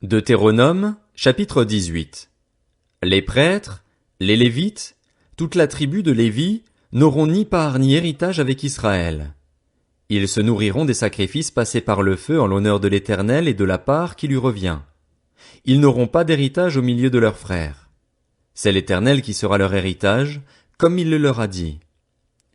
Deutéronome, chapitre 18. Les prêtres, les Lévites, toute la tribu de Lévi, n'auront ni part ni héritage avec Israël. Ils se nourriront des sacrifices passés par le feu en l'honneur de l'Éternel et de la part qui lui revient. Ils n'auront pas d'héritage au milieu de leurs frères. C'est l'Éternel qui sera leur héritage, comme il le leur a dit.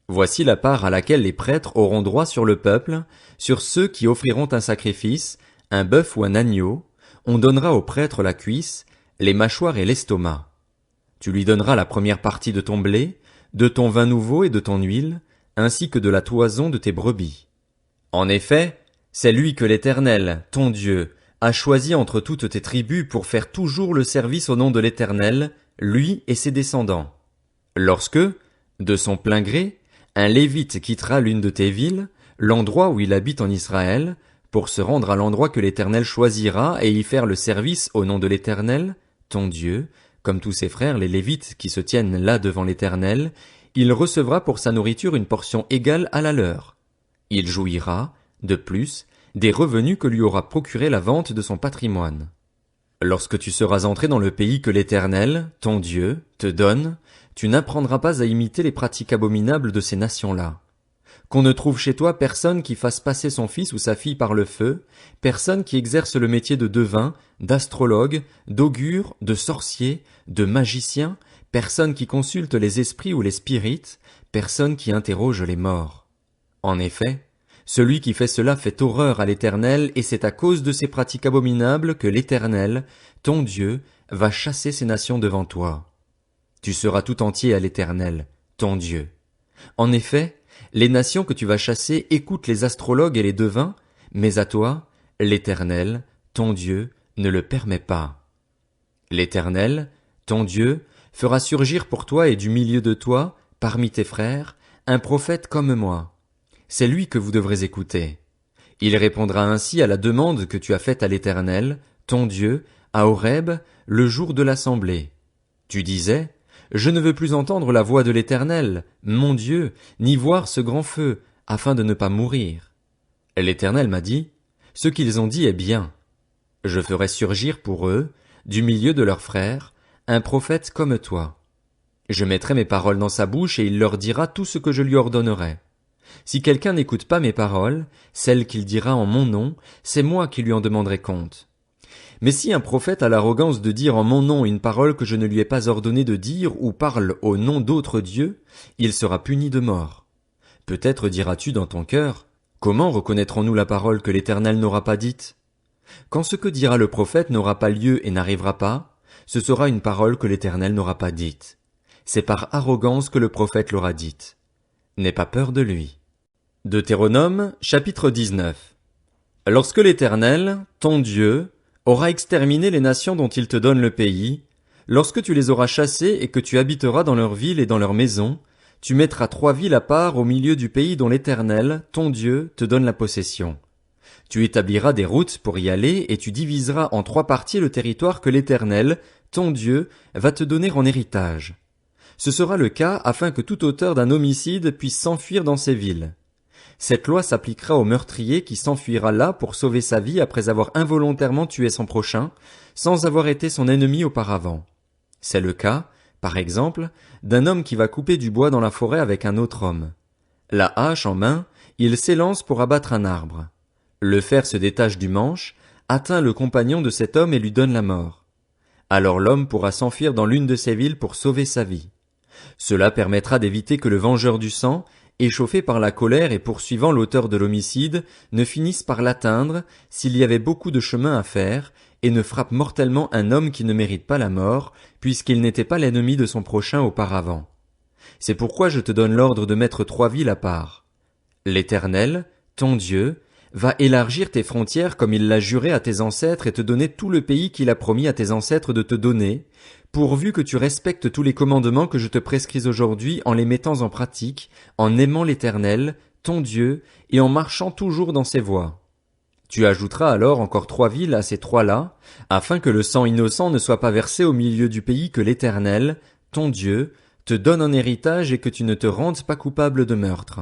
Voici la part à laquelle les prêtres auront droit sur le peuple, sur ceux qui offriront un sacrifice, un bœuf ou un agneau. On donnera au prêtre la cuisse, les mâchoires et l'estomac. Tu lui donneras la première partie de ton blé, de ton vin nouveau et de ton huile, ainsi que de la toison de tes brebis. En effet, c'est lui que l'Éternel, ton Dieu, a choisi entre toutes tes tribus pour faire toujours le service au nom de l'Éternel, lui et ses descendants. Lorsque, de son plein gré, un Lévite quittera l'une de tes villes, l'endroit où il habite en Israël, pour se rendre à l'endroit que l'Éternel choisira et y faire le service au nom de l'Éternel, ton Dieu, comme tous ses frères les Lévites qui se tiennent là devant l'Éternel, il recevra pour sa nourriture une portion égale à la leur. Il jouira, de plus, des revenus que lui aura procuré la vente de son patrimoine. Lorsque tu seras entré dans le pays que l'Éternel, ton Dieu, te donne, tu n'apprendras pas à imiter les pratiques abominables de ces nations-là. Qu'on ne trouve chez toi personne qui fasse passer son fils ou sa fille par le feu, personne qui exerce le métier de devin, d'astrologue, d'augure, de sorcier, de magicien, personne qui consulte les esprits ou les spirites, personne qui interroge les morts. En effet, celui qui fait cela fait horreur à l'Éternel, et c'est à cause de ces pratiques abominables que l'Éternel, ton Dieu, va chasser ces nations devant toi. Tu seras tout entier à l'Éternel, ton Dieu. En effet, les nations que tu vas chasser écoutent les astrologues et les devins, mais à toi, l'Éternel, ton Dieu, ne le permet pas. L'Éternel, ton Dieu, fera surgir pour toi et du milieu de toi, parmi tes frères, un prophète comme moi. C'est lui que vous devrez écouter. Il répondra ainsi à la demande que tu as faite à l'Éternel, ton Dieu, à Horeb, le jour de l'assemblée. Tu disais, je ne veux plus entendre la voix de l'Éternel, mon Dieu, ni voir ce grand feu, afin de ne pas mourir. L'Éternel m'a dit, ce qu'ils ont dit est bien. Je ferai surgir pour eux, du milieu de leurs frères, un prophète comme toi. Je mettrai mes paroles dans sa bouche et il leur dira tout ce que je lui ordonnerai. Si quelqu'un n'écoute pas mes paroles, celles qu'il dira en mon nom, c'est moi qui lui en demanderai compte. Mais si un prophète a l'arrogance de dire en mon nom une parole que je ne lui ai pas ordonné de dire ou parle au nom d'autres dieux, il sera puni de mort. Peut-être diras-tu dans ton cœur, comment reconnaîtrons-nous la parole que l'Éternel n'aura pas dite? Quand ce que dira le prophète n'aura pas lieu et n'arrivera pas, ce sera une parole que l'Éternel n'aura pas dite. C'est par arrogance que le prophète l'aura dite. N'aie pas peur de lui. Deutéronome, chapitre 19. Lorsque l'Éternel, ton Dieu, aura exterminé les nations dont il te donne le pays, lorsque tu les auras chassées et que tu habiteras dans leurs villes et dans leurs maisons, tu mettras 3 villes à part au milieu du pays dont l'Éternel, ton Dieu, te donne la possession. Tu établiras des routes pour y aller et tu diviseras en 3 parties le territoire que l'Éternel, ton Dieu, va te donner en héritage. Ce sera le cas afin que tout auteur d'un homicide puisse s'enfuir dans ces villes. Cette loi s'appliquera au meurtrier qui s'enfuira là pour sauver sa vie après avoir involontairement tué son prochain, sans avoir été son ennemi auparavant. C'est le cas, par exemple, d'un homme qui va couper du bois dans la forêt avec un autre homme. La hache en main, il s'élance pour abattre un arbre. Le fer se détache du manche, atteint le compagnon de cet homme et lui donne la mort. Alors l'homme pourra s'enfuir dans l'une de ces villes pour sauver sa vie. Cela permettra d'éviter que le vengeur du sang, échauffé par la colère et poursuivant l'auteur de l'homicide, ne finisse par l'atteindre s'il y avait beaucoup de chemin à faire, et ne frappe mortellement un homme qui ne mérite pas la mort, puisqu'il n'était pas l'ennemi de son prochain auparavant. C'est pourquoi je te donne l'ordre de mettre 3 villes à part. L'Éternel, ton Dieu, va élargir tes frontières comme il l'a juré à tes ancêtres et te donner tout le pays qu'il a promis à tes ancêtres de te donner, pourvu que tu respectes tous les commandements que je te prescris aujourd'hui en les mettant en pratique, en aimant l'Éternel, ton Dieu, et en marchant toujours dans ses voies. Tu ajouteras alors encore 3 villes à ces 3-là, afin que le sang innocent ne soit pas versé au milieu du pays que l'Éternel, ton Dieu, te donne en héritage et que tu ne te rendes pas coupable de meurtre.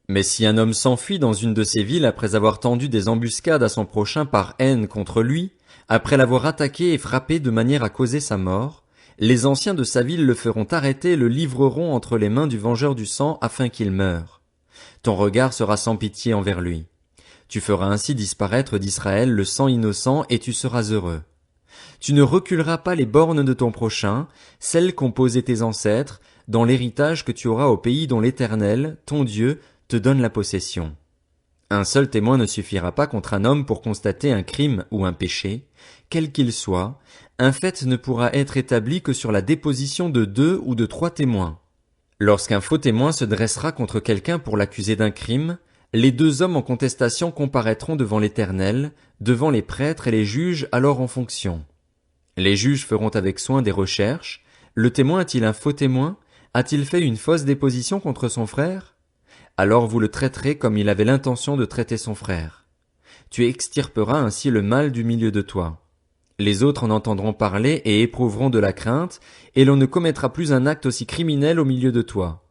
Mais si un homme s'enfuit dans une de ces villes après avoir tendu des embuscades à son prochain par haine contre lui, Après l'avoir attaqué et frappé de manière à causer sa mort, les anciens de sa ville le feront arrêter et le livreront entre les mains du vengeur du sang afin qu'il meure. Ton regard sera sans pitié envers lui. Tu feras ainsi disparaître d'Israël le sang innocent et tu seras heureux. Tu ne reculeras pas les bornes de ton prochain, celles qu'ont posées tes ancêtres, dans l'héritage que tu auras au pays dont l'Éternel, ton Dieu, te donne la possession. Un seul témoin ne suffira pas contre un homme pour constater un crime ou un péché, quel qu'il soit, un fait ne pourra être établi que sur la déposition de 2 ou de 3 témoins. Lorsqu'un faux témoin se dressera contre quelqu'un pour l'accuser d'un crime, les 2 hommes en contestation comparaîtront devant l'Éternel, devant les prêtres et les juges alors en fonction. Les juges feront avec soin des recherches. Le témoin a-t-il un faux témoin? A-t-il fait une fausse déposition contre son frère? Alors vous le traiterez comme il avait l'intention de traiter son frère. Tu extirperas ainsi le mal du milieu de toi. Les autres en entendront parler et éprouveront de la crainte, et l'on ne commettra plus un acte aussi criminel au milieu de toi.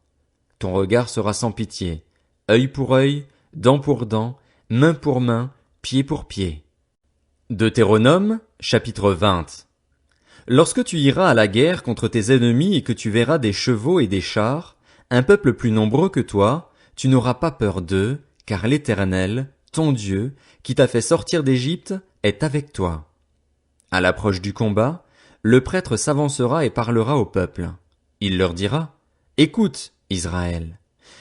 Ton regard sera sans pitié, œil pour œil, dent pour dent, main pour main, pied pour pied. Deutéronome, chapitre 20. Lorsque tu iras à la guerre contre tes ennemis et que tu verras des chevaux et des chars, un peuple plus nombreux que toi, tu n'auras pas peur d'eux, car l'Éternel, ton Dieu, qui t'a fait sortir d'Égypte, est avec toi. À l'approche du combat, le prêtre s'avancera et parlera au peuple. Il leur dira: Écoute, Israël,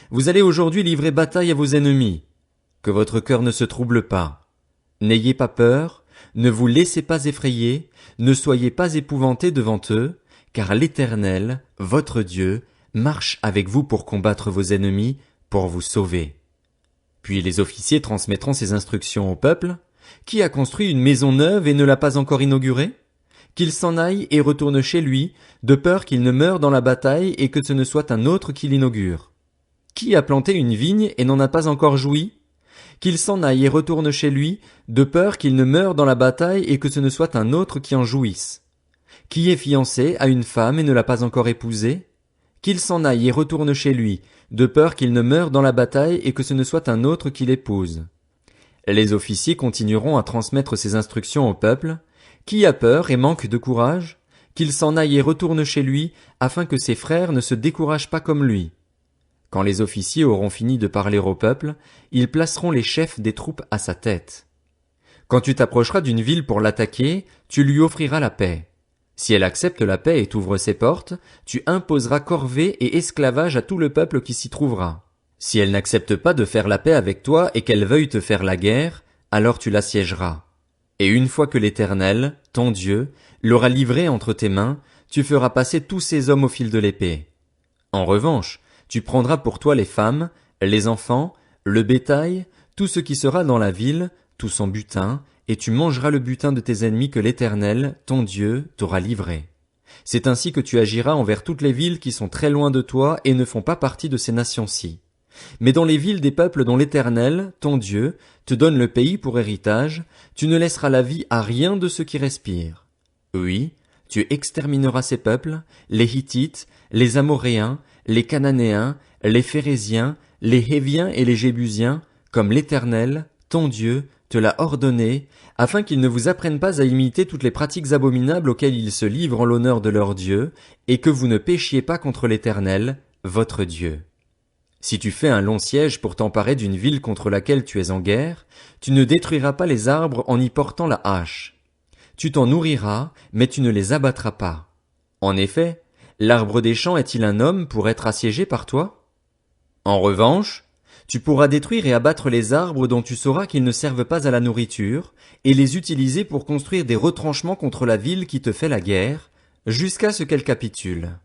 vous allez aujourd'hui livrer bataille à vos ennemis. Que votre cœur ne se trouble pas. N'ayez pas peur, ne vous laissez pas effrayer, ne soyez pas épouvantés devant eux, car l'Éternel, votre Dieu, marche avec vous pour combattre vos ennemis, pour vous sauver. Puis les officiers transmettront ces instructions au peuple. Qui a construit une maison neuve et ne l'a pas encore inaugurée? Qu'il s'en aille et retourne chez lui, de peur qu'il ne meure dans la bataille et que ce ne soit un autre qui l'inaugure. Qui a planté une vigne et n'en a pas encore joui? Qu'il s'en aille et retourne chez lui, de peur qu'il ne meure dans la bataille et que ce ne soit un autre qui en jouisse. Qui est fiancé à une femme et ne l'a pas encore épousée? Qu'il s'en aille et retourne chez lui, de peur qu'il ne meure dans la bataille et que ce ne soit un autre qui l'épouse. Les officiers continueront à transmettre ces instructions au peuple. Qui a peur et manque de courage? Qu'il s'en aille et retourne chez lui, afin que ses frères ne se découragent pas comme lui. Quand les officiers auront fini de parler au peuple, ils placeront les chefs des troupes à sa tête. Quand tu t'approcheras d'une ville pour l'attaquer, tu lui offriras la paix. Si elle accepte la paix et t'ouvre ses portes, tu imposeras corvée et esclavage à tout le peuple qui s'y trouvera. Si elle n'accepte pas de faire la paix avec toi et qu'elle veuille te faire la guerre, alors tu l'assiégeras. Et une fois que l'Éternel, ton Dieu, l'aura livré entre tes mains, tu feras passer tous ces hommes au fil de l'épée. En revanche, tu prendras pour toi les femmes, les enfants, le bétail, tout ce qui sera dans la ville, tout son butin, et tu mangeras le butin de tes ennemis que l'Éternel, ton Dieu, t'aura livré. C'est ainsi que tu agiras envers toutes les villes qui sont très loin de toi et ne font pas partie de ces nations-ci. Mais dans les villes des peuples dont l'Éternel, ton Dieu, te donne le pays pour héritage, tu ne laisseras la vie à rien de ceux qui respirent. Oui, tu extermineras ces peuples, les Hittites, les Amoréens, les Cananéens, les Phéréziens, les Héviens et les Jébusiens, comme l'Éternel, ton Dieu, te l'a ordonné, afin qu'ils ne vous apprennent pas à imiter toutes les pratiques abominables auxquelles ils se livrent en l'honneur de leur Dieu, et que vous ne péchiez pas contre l'Éternel, votre Dieu. Si tu fais un long siège pour t'emparer d'une ville contre laquelle tu es en guerre, tu ne détruiras pas les arbres en y portant la hache. Tu t'en nourriras, mais tu ne les abattras pas. En effet, l'arbre des champs est-il un homme pour être assiégé par toi? En revanche, tu pourras détruire et abattre les arbres dont tu sauras qu'ils ne servent pas à la nourriture, et les utiliser pour construire des retranchements contre la ville qui te fait la guerre, jusqu'à ce qu'elle capitule.